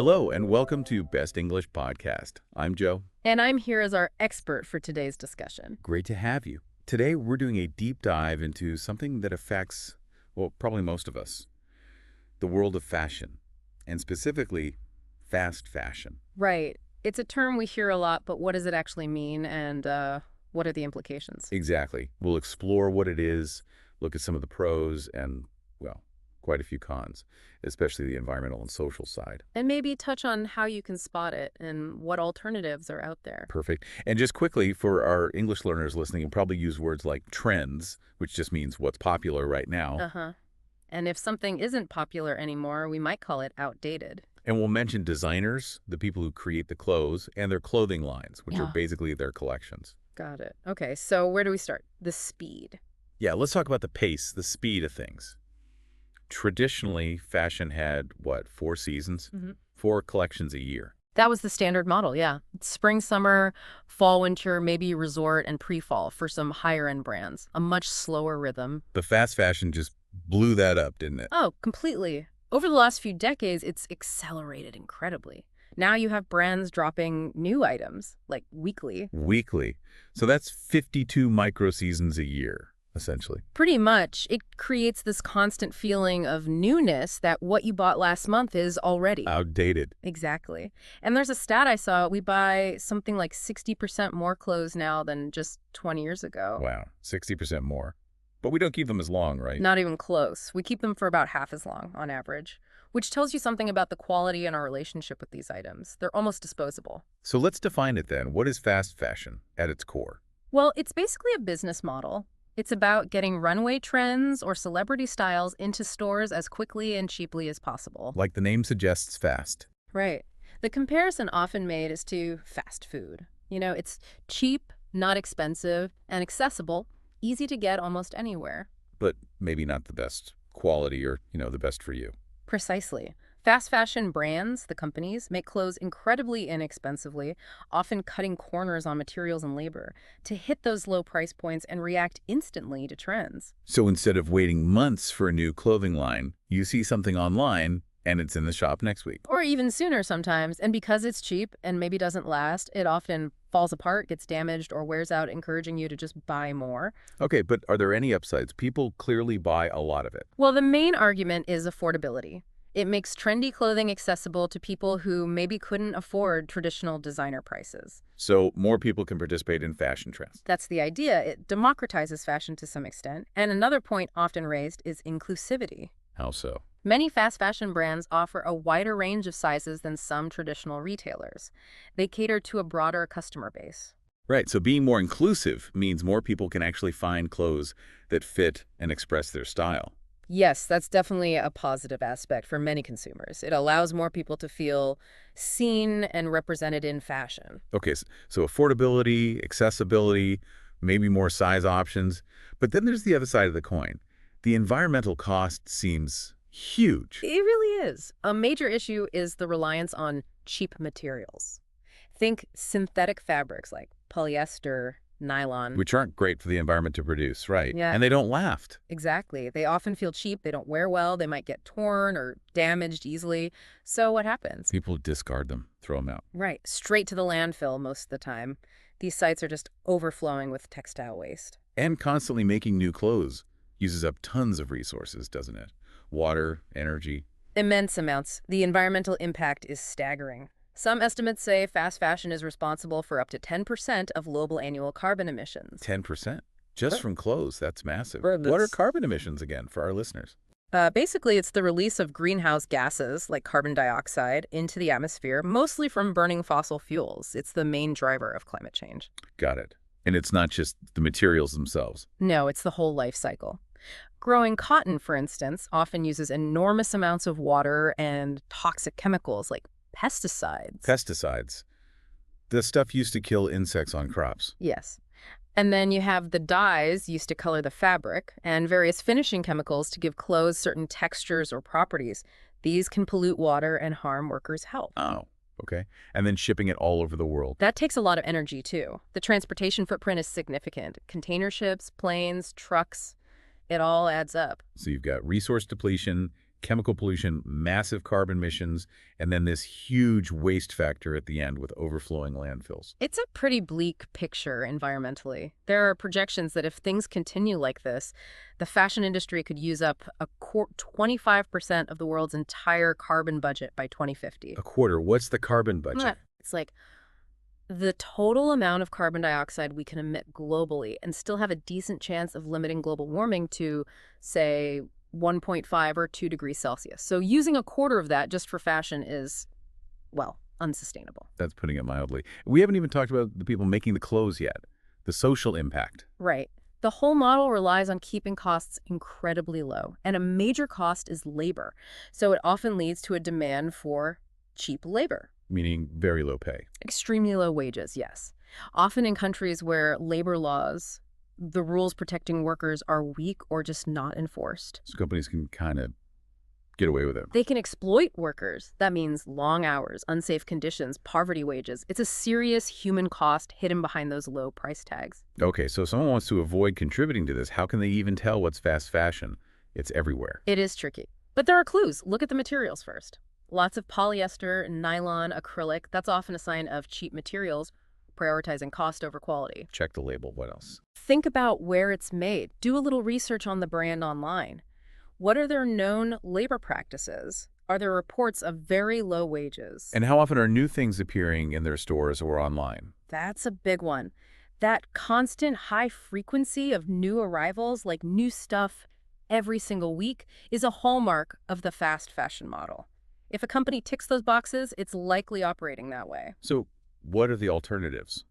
Hello, and welcome to Best English Podcast. I'm Joe. And I'm here as our expert for today's discussion. Great to have you. Today, we're doing a deep dive into something that affects, well, probably most of us, the world of fashion, and specifically, fast fashion. Right. It's a term we hear a lot, but what does it actually mean, and what are the implications? Exactly. We'll explore what it is, look at some of the pros, and, well, quite a few cons, especially the environmental and social side. And maybe touch on how you can spot it and what alternatives are out there. Perfect. And just quickly, for our English learners listening, you'll probably use words like trends, which just means what's popular right now. Uh-huh. And if something isn't popular anymore, we might call it outdated. And we'll mention designers, the people who create the clothes, and their clothing lines, which are Yeah. basically their collections. Got it. Okay, so where do we start? The speed. Yeah, let's talk about the pace, the speed of things. Traditionally, fashion had, what, 4 seasons? Mhm. 4 collections a year. That was the standard model, yeah. Spring, summer, fall, winter, maybe resort, and pre-fall for some higher-end brands. A much slower rhythm. But fast fashion just blew that up, didn't it? Oh, completely. Over the last few decades, it's accelerated incredibly. Now you have brands dropping new items, like weekly. Weekly. So that's 52 micro seasons a year, essentially. Pretty much, it creates this constant feeling of newness that what you bought last month is already. Outdated. Exactly. And there's a stat I saw, we buy something like 60% more clothes now than just 20 years ago. Wow, 60% more. But we don't keep them as long, right? Not even close. We keep them for about half as long, on average, which tells you something about the quality and our relationship with these items. They're almost disposable. So let's define it then. What is fast fashion at its core? Well, it's basically a business model. It's about getting runway trends or celebrity styles into stores as quickly and cheaply as possible. Like the name suggests, fast. Right. The comparison often made is to fast food. It's cheap, not expensive, and accessible, easy to get almost anywhere. But maybe not the best quality or, the best for you. Precisely. Fast fashion brands, the companies, make clothes incredibly inexpensively, often cutting corners on materials and labor, to hit those low price points and react instantly to trends. So instead of waiting months for a new clothing line, you see something online and it's in the shop next week. Or even sooner sometimes, and because it's cheap and maybe doesn't last, it often falls apart, gets damaged, or wears out, encouraging you to just buy more. Okay, but are there any upsides? People clearly buy a lot of it. Well, the main argument is affordability. It makes trendy clothing accessible to people who maybe couldn't afford traditional designer prices. So more people can participate in fashion trends. That's the idea. It democratizes fashion to some extent. And another point often raised is inclusivity. How so? Many fast fashion brands offer a wider range of sizes than some traditional retailers. They cater to a broader customer base. Right, so being more inclusive means more people can actually find clothes that fit and express their style. Yes, that's definitely a positive aspect for many consumers. It allows more people to feel seen and represented in fashion. Okay, so affordability, accessibility, maybe more size options. But then there's the other side of the coin. The environmental cost seems huge. It really is. A major issue is the reliance on cheap materials. Think synthetic fabrics like polyester, nylon. Which aren't great for the environment to produce, right? Yeah. And they don't last. Exactly. They often feel cheap. They don't wear well. They might get torn or damaged easily. So what happens? People discard them, throw them out. Right. Straight to the landfill most of the time. These sites are just overflowing with textile waste. And constantly making new clothes uses up tons of resources, doesn't it? Water, energy. Immense amounts. The environmental impact is staggering. Some estimates say fast fashion is responsible for up to 10% of global annual carbon emissions. 10%? Just from clothes, that's massive. Right, What are that's- carbon emissions again for our listeners? Basically, it's the release of greenhouse gases like carbon dioxide into the atmosphere, mostly from burning fossil fuels. It's the main driver of climate change. Got it. And it's not just the materials themselves. No, it's the whole life cycle. Growing cotton, for instance, often uses enormous amounts of water and toxic chemicals like pesticides. Pesticides. The stuff used to kill insects on crops. Yes. And then you have the dyes used to color the fabric and various finishing chemicals to give clothes certain textures or properties. These can pollute water and harm workers' health. Oh, okay. And then shipping it all over the world. That takes a lot of energy, too. The transportation footprint is significant. Container ships, planes, trucks. It all adds up. So you've got resource depletion, chemical pollution, massive carbon emissions, and then this huge waste factor at the end with overflowing landfills. It's a pretty bleak picture environmentally. There are projections that if things continue like this, the fashion industry could use up 25% of the world's entire carbon budget by 2050. A quarter. What's the carbon budget? It's like the total amount of carbon dioxide we can emit globally and still have a decent chance of limiting global warming to, say, 1.5 or 2 degrees Celsius. So using a quarter of that just for fashion is, well, unsustainable. That's putting it mildly. We haven't even talked about the people making the clothes yet, the social impact. Right. The whole model relies on keeping costs incredibly low, and a major cost is labor. So it often leads to a demand for cheap labor. Meaning very low pay. Extremely low wages, yes. Often in countries where labor laws, the rules protecting workers are weak or just not enforced. So companies can kind of get away with it. They can exploit workers. That means long hours, unsafe conditions, poverty wages. It's a serious human cost hidden behind those low price tags. Okay, so if someone wants to avoid contributing to this, how can they even tell what's fast fashion? It's everywhere. It is tricky. But there are clues. Look at the materials first. Lots of polyester, nylon, acrylic. That's often a sign of cheap materials, prioritizing cost over quality. Check the label. What else? Think about where it's made. Do a little research on the brand online. What are their known labor practices? Are there reports of very low wages? And how often are new things appearing in their stores or online? That's a big one. That constant high frequency of new arrivals, like new stuff every single week, is a hallmark of the fast fashion model. If a company ticks those boxes, it's likely operating that way. So what are the alternatives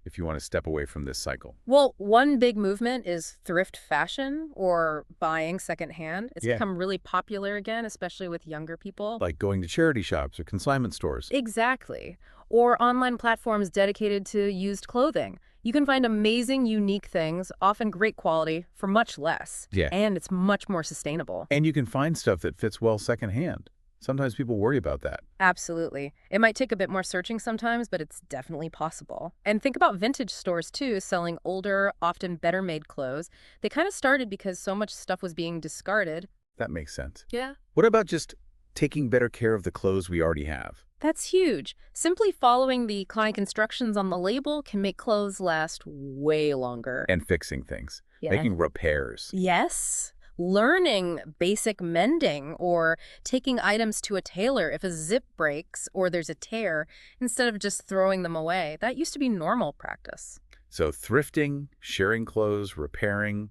if you want to step away from this cycle? Well, one big movement is thrift fashion or buying secondhand. It's become really popular again, especially with younger people. Like going to charity shops or consignment stores. Exactly. Or online platforms dedicated to used clothing. You can find amazing, unique things, often great quality, for much less. Yeah. And it's much more sustainable. And you can find stuff that fits well secondhand. Sometimes people worry about that. Absolutely. It might take a bit more searching sometimes, but it's definitely possible. And think about vintage stores, too, selling older, often better-made clothes. They kind of started because so much stuff was being discarded. That makes sense. Yeah. What about just taking better care of the clothes we already have? That's huge. Simply following the client instructions on the label can make clothes last way longer. And fixing things. Yeah. Making repairs. Yes. Learning basic mending or taking items to a tailor if a zip breaks or there's a tear instead of just throwing them away. That used to be normal practice. So thrifting, sharing clothes, repairing,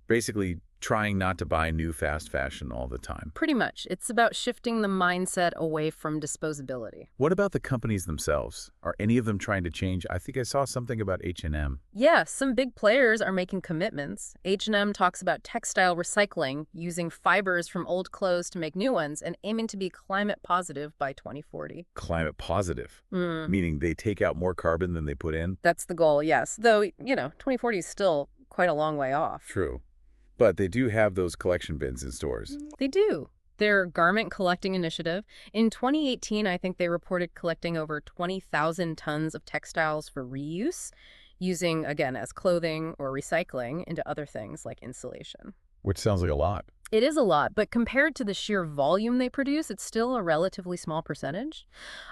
basically trying not to buy new fast fashion all the time. Pretty much. It's about shifting the mindset away from disposability. What about the companies themselves? Are any of them trying to change? I think I saw something about H&M. Yeah, some big players are making commitments. H&M talks about textile recycling, using fibers from old clothes to make new ones, and aiming to be climate positive by 2040. Climate positive, meaning they take out more carbon than they put in? That's the goal, yes. Though, 2040 is still quite a long way off. True. But they do have those collection bins in stores. They do. Their garment collecting initiative. In 2018, I think they reported collecting over 20,000 tons of textiles for reuse, using, again, as clothing or recycling into other things like insulation. Which sounds like a lot. It is a lot, but compared to the sheer volume they produce, it's still a relatively small percentage.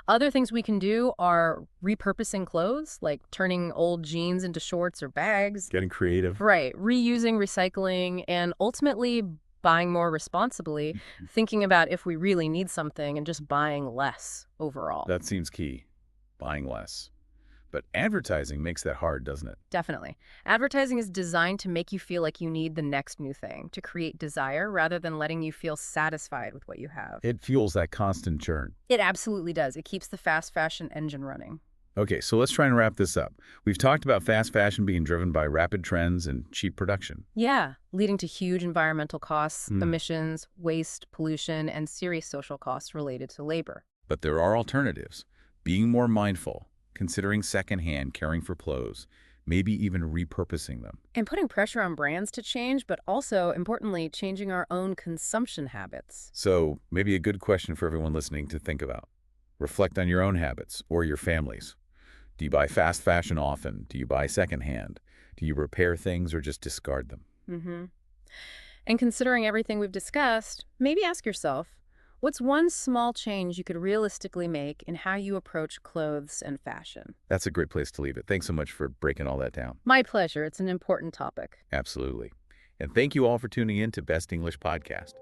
Other things we can do are repurposing clothes, like turning old jeans into shorts or bags. Getting creative. Right. Reusing, recycling, and ultimately buying more responsibly, thinking about if we really need something and just buying less overall. That seems key. Buying less. But advertising makes that hard, doesn't it? Definitely. Advertising is designed to make you feel like you need the next new thing, to create desire rather than letting you feel satisfied with what you have. It fuels that constant churn. It absolutely does. It keeps the fast fashion engine running. Okay, so let's try and wrap this up. We've talked about fast fashion being driven by rapid trends and cheap production. Yeah, leading to huge environmental costs, emissions, waste, pollution, and serious social costs related to labor. But there are alternatives. Being more mindful, considering secondhand, caring for clothes, maybe even repurposing them. And putting pressure on brands to change, but also, importantly, changing our own consumption habits. So maybe a good question for everyone listening to think about. Reflect on your own habits or your family's. Do you buy fast fashion often? Do you buy secondhand? Do you repair things or just discard them? And considering everything we've discussed, maybe ask yourself, what's one small change you could realistically make in how you approach clothes and fashion? That's a great place to leave it. Thanks so much for breaking all that down. My pleasure. It's an important topic. Absolutely. And thank you all for tuning in to Best English Podcast.